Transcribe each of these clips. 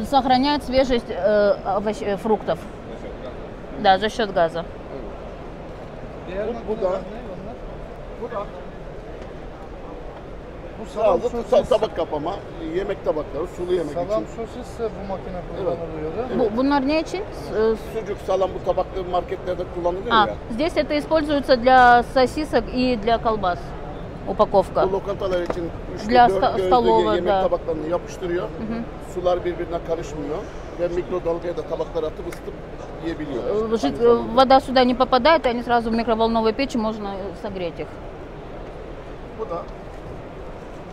Сохраняет свежесть фруктов. Да, за счет газа. Bu sağlık tabak kapama, yemek tabakları, sulu yemek Salam için. sosis ise bu makine kullanılıyor değil mi? Bunlar ne için? Sucuk, salam bu tabakları marketlerde kullanılıyor ya. Здесь это используется для сосисок и для колбас. Упаковка. Bu lokantalar için Для gözlüğe столовых, yemek да. tabaklarını yapıştırıyor. Sular birbirine karışmıyor ve mikrodalgaya da tabakları atıp ısıtıp yiyebiliyor. Вода сюда не попадает, они сразу в микроволновой печи, можно согреть их. Bu da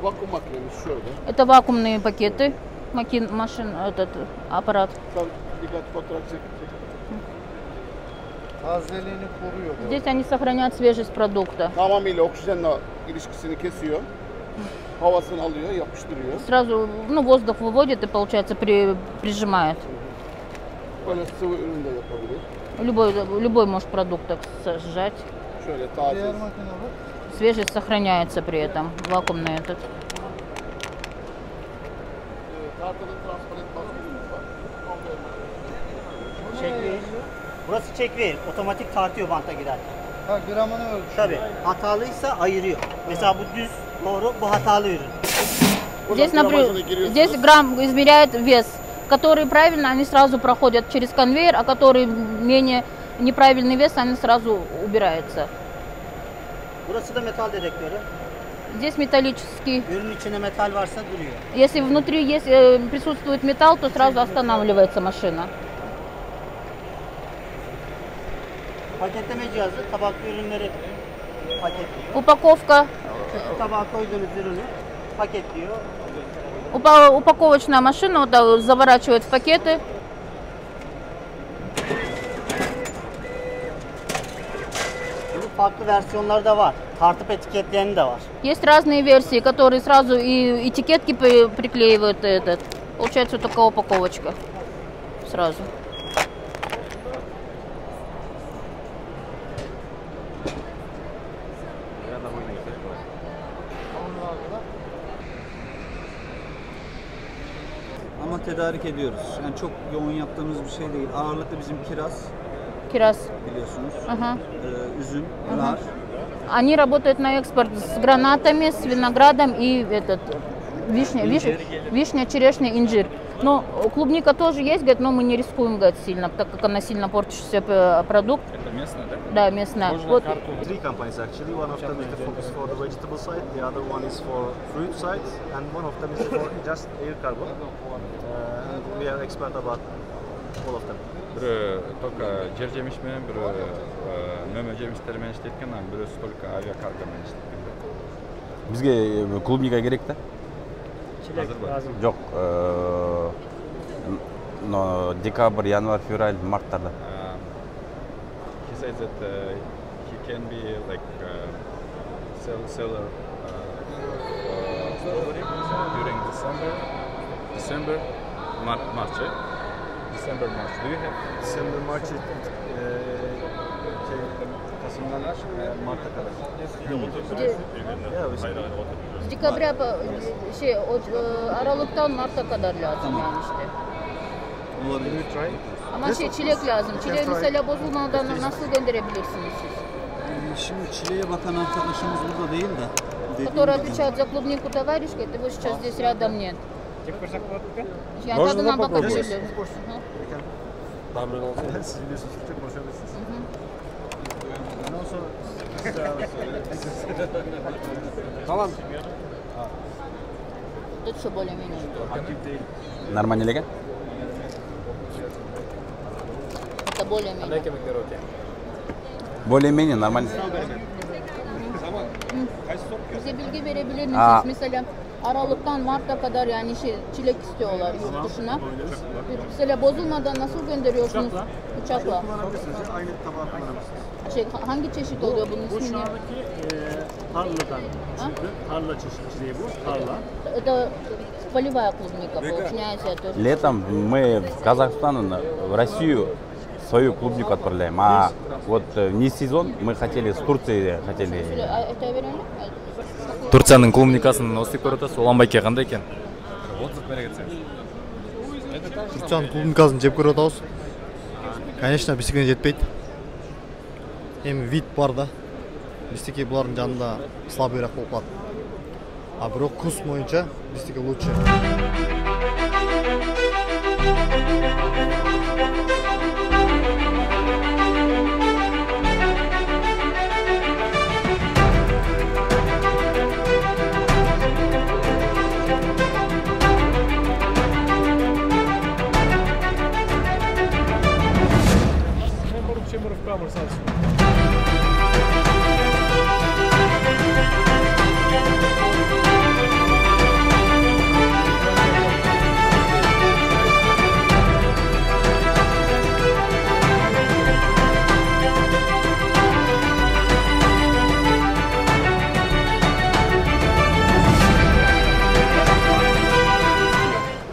vakum makinemiz şöyle. Это вакуумные пакеты, этот аппарат. Tabii dikkat fotoğraf çekecek. Tazeliğini koruyor. Здесь они сохраняют свежесть продукта. Tamamıyla oksijenle ilişkisini kesiyor. Havasını alıyor, yapıştırıyor. Sразу, воздух выводит и, получается, прижимает. Böyle sıvı ürün de yapabilir. Любой может продукт так сжать. Şöyle taze. Diğer makineler. Свежесть сохраняется при этом, вакуумный этот. Tartının transparent baskımız var. Checkweigh. Burası checkweigh. Otomatik tartıyor banta girerken. Ha, gramını ölçüyor. Tabii. Hatalıysa ayırıyor. Mesela bu düz, doğru, bu hatalı ürün. Здесь, например, здесь грамм измеряет вес. Которые правильно, они сразу проходят через конвейер, а которые менее неправильный вес, они сразу убираются. Burası da metal dedektörü. Здесь металлический. Ürün içinde metal varsa duruyor. Если внутри присутствует металл, то сразу останавливается машина. Paketleme cihazı tabaklı ürünleri paketliyor. Упаковка. Tabağa koyduğunuz ürünü paketliyor. Упаковочная машина вот так заворачивает в пакеты. Bunun farklı versiyonları da var. Tartıp etiketlerini de var. Есть разные версии, которые сразу и этикетки приклеивают этот. Получается вот такая упаковочка. Сразу. Ama tedarik ediyoruz. Yani çok yoğun yaptığımız bir şey değil. Ağırlıklı bizim kiraz Kiraz. biliyorsunuz. Ага. Üzüm, nar. Они работают на экспорт с гранатами, с виноградом и вишня, черешня, инжир. Но клубника тоже есть, говорит, но мы не рискуем, говорит, сильно, так как она сильно портящийся продукт. Это местное, да? Да, местная. Вот. Three companies actually. One of them is the focus for the vegetable side, the other one is for fruit side, and one of them is for just air cargo. And we are expert about all of them. Бірі только жер жемішмен, бірі нөмір жеміштермен іштеткен, бірі только авиакаргамен іштеткен. Бізге клубника керек та? Çilek lazım. Жоқ, но декабрь, январь, февраль, марттарда. He said that he can be like seller strawberry during December, March, right? December, March. Do you have? December, March, Kasım'dan Mart'a kadar. С декабря Aralık'tan Mart'a kadar lazım yani işte. Olabilir. Ama çilek lazım. Çileği mesela bozulmadan nasıl gönderebilirsiniz siz? Şimdi çileğe bakan arkadaşımız burada değil de. Который отвечает за клубнику товарищ, говорит, его сейчас здесь рядом нет. Я тогда нам пока были. Siz biliyorsunuz, Türkçe konuşabilirsiniz. Tamam. Тут все более-менее. Нормально леген? Это более-менее. Более-менее нормально. Bize bilgi verebilir misiniz? Mesela Aralık'tan Mart'a kadar yani çilek istiyorlar yurt dışına. Mesela bozulmadan nasıl gönderiyorsunuz? Uçakla. Aynı tabağı kullanabilirsiniz. Hangi çeşit oluyor bunun ismi? Bu şu andaki tarladan çıktı. Tarla çeşitliliği bu. Tarla. Это полевая клубника, получается. Летом мы в Казахстан, в Россию свою клубнику отправляем. А вот не сезон, мы хотели с Турции, Турцияның клубникасын ыстып көріп отырсыз, уланбай қандай екен? Отзыв бере кетсеңіз. Турцияның клубникасын жеп көріп отырсыз. Конечно, біздікіне жетпейді. Эми вид бар да. Біздікі бұлардың жанында слабыйрақ болып қалады. А бирок вкус боюнча біздікі лучше.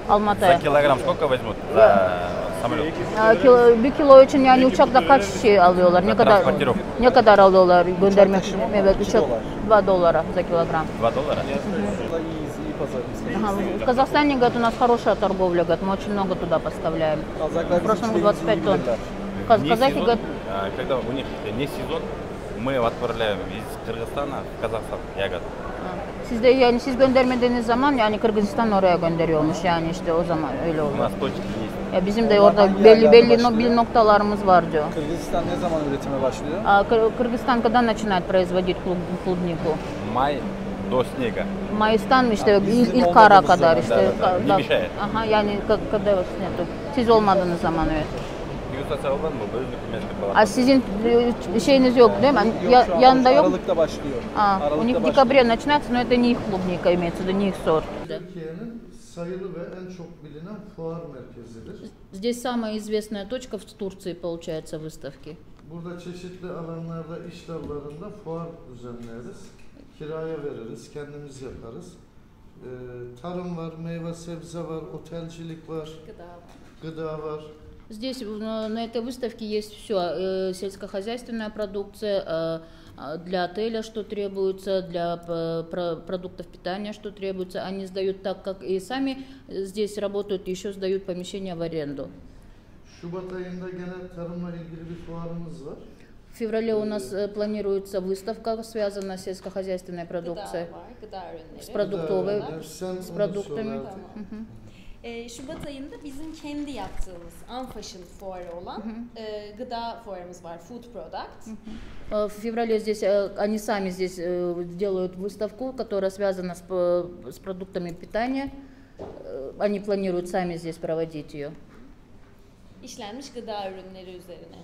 Алматы. За килограмм сколько возьмут за самолет? Bir kilo için yani uçakta kaç şey alıyorlar? Ne kadar alıyorlar göndermek için? Evet, uçak $2 за килограмм. $2? Ага. В Казахстане, говорит, у нас хорошая торговля, говорит, мы очень много туда поставляем. В прошлом году 25 тонн. Казахи, говорят... Когда у них не сезон, мы отправляем из Кыргызстана в Казахстан ягод. Sizde yani siz göndermediğiniz zaman yani Kırgızistan oraya gönderiyormuş yani işte o zaman öyle oluyor. У нас точки есть. Ya bizim de orada belli noktalarımız var diyor. Kırgızistan ne zaman üretime başlıyor? Kırgızistan когда начинает производить клубнику? Май до снега. Mayıs'tan işte ilk kara kadar işte. Ne mешает? Aha yani когда nету. Siz olmadığınız zaman evet. А sizin şeyiniz yok değil mi? Yanında yok. Aralıkta başlıyor. У них в декабре начинается, но это не их клубника, имеется в виду, не их сорт. Türkiye'nin sayılı ve en çok bilinen fuar merkezidir. Здесь самая известная точка в Турции, получается, выставки. Burada çeşitli alanlarda, iş dallarında fuar düzenleriz. Kiraya veririz, kendimiz yaparız. Tarım var, meyve sebze var, otelcilik var, gıda var. Здесь на этой выставке есть все, сельскохозяйственная продукция, для отеля, что требуется, для продуктов питания, что требуется. Они сдают так, как и сами здесь работают, еще сдают помещения в аренду. Şubat ayında gene tarımla ilgili bir fuarımız var. В феврале у нас планируется выставка, связанная с сельскохозяйственной продукцией, с продуктовой, с продуктами. Şubat ayında bizim kendi yaptığımız Unfashion fuarı olan gıda fuarımız var, Food Product. В феврале здесь они сами здесь делают выставку, которая связана с продуктами питания. Они планируют сами здесь проводить ее. İşlenmiş gıda ürünleri üzerine.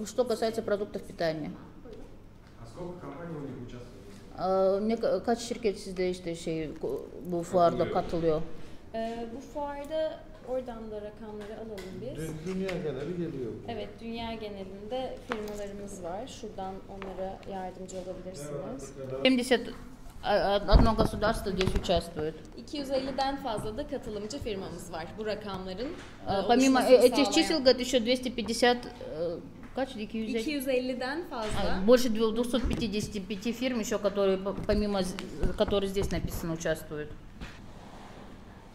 Что касается продуктов питания. А сколько компаний у них участвует? Kaç şirket sizde işte bu fuarda katılıyor? Bu fuarda oradan da rakamları alalım biz. Dünya geneli geliyor. Evet, dünya genelinde firmalarımız var. Şuradan onlara yardımcı olabilirsiniz. 71 одно государство здесь участвует. 250'den fazla da katılımcı firmamız var bu rakamların. Помимо этих чисел, говорит, еще 250 kaç? 250'den fazla. Больше 255 фирм еще, которые помимо которые здесь написано участвуют.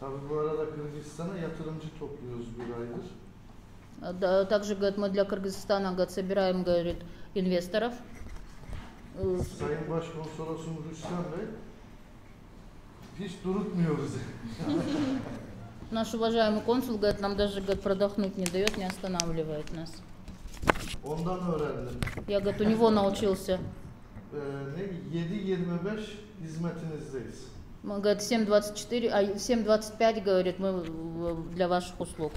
Tabii bu arada Kırgızistan'a yatırımcı topluyoruz bir aydır. Также, говорит, мы для Кыргызстана, говорит, собираем, говорит, инвесторов. Sayın Başkonsolosumuz Rüstem Bey hiç durutmuyor bizi. Наш уважаемый консул, говорит, нам даже, говорит, продохнуть не дает, не останавливает нас. Ondan öğrendim. Я, говорит, у него научился. 7-25 hizmetinizdeyiz. Мы, говорит, 7.24, а 7.25, говорит, мы для ваших услуг.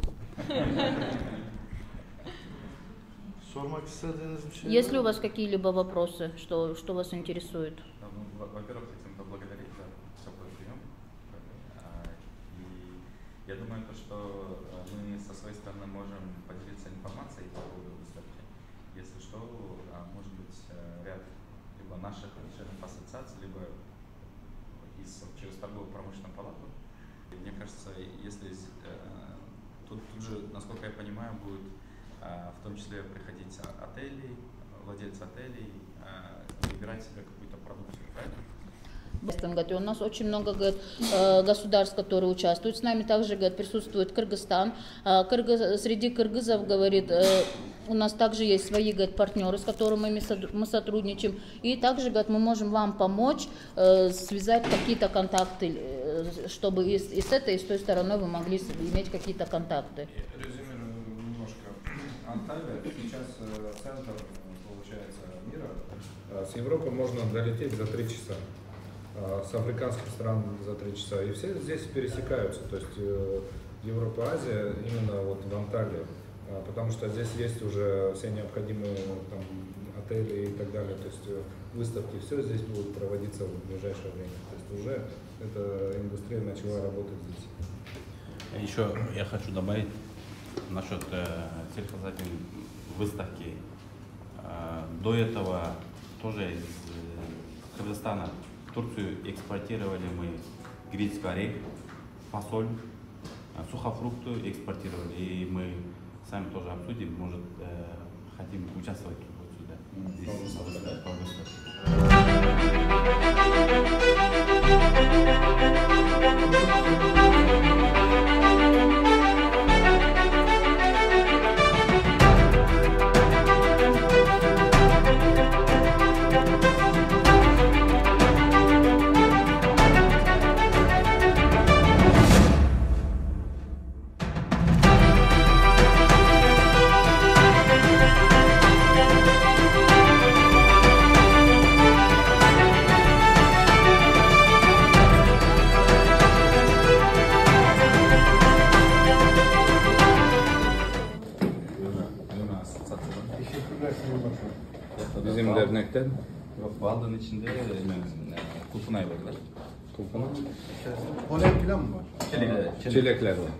Sormak istediğiniz bir şey var mı? Есть ли у вас какие-либо вопросы, что вас интересует? Во-первых, хотим поблагодарить за теплый прием. И я думаю, что мы со своей стороны можем поделиться информацией по поводу выставки. Если что, может быть, ряд либо наших членов ассоциаций, либо через торгово-промышленную палату. Мне кажется, если тут же, насколько я понимаю, будет в том числе приходить отелей, владельцы отелей, выбирать себе какую-то продукцию, правильно? У нас очень много государств, которые участвуют с нами. Также присутствует Кыргызстан. Среди кыргызов, говорит, у нас также есть свои партнеры, с которыми мы сотрудничаем. И также мы можем вам помочь связать какие-то контакты, чтобы и с этой, и с той стороной вы могли иметь какие-то контакты. Резюмирую немножко. Анталия сейчас центр, получается, мира. С Европы можно долететь за 3 часа. С африканских стран за 3 часа. И все здесь пересекаются. То есть Европа, Азия именно вот в Анталии. Потому что здесь есть уже все необходимые там, отели и так далее. То есть выставки, все здесь будет проводиться в ближайшее время. То есть уже эта индустрия начала работать здесь. Еще я хочу добавить насчет сельхозательной выставки. До этого тоже из Кыргызстана в Турцию экспортировали мы грецкий орех, фасоль, сухофрукты экспортировали. И мы сами тоже обсудим, может, хотим участвовать вот сюда. Здесь по Bizim dernekten Baldan içinde kulpunay var. Kulpuna. Polen falan mı var? Çilekler var.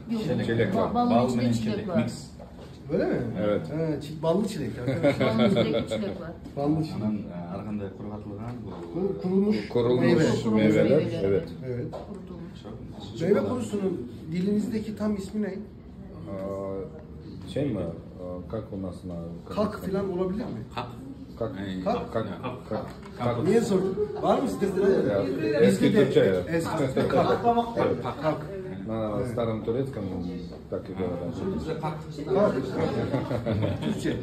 Çilek var. Balın içinde çilek var. Mix. Öyle mi? Evet. Ballı çilek arkadaşlar. Balın içinde çilek var. Ballı çilek. Arganda kurgatılgan Kurulmuş meyveler. Evet. Evet. Meyve kurusunun dilinizdeki tam ismi ne? Şey mi? Kak o nasıl? Kalk falan olabilir mi? Kak. Niye sordun? Var mı sizde? Eski Türkçe ya. Eski Türkçe. Kalk. Kalk. На старом турецком так и говорят. Türkçe.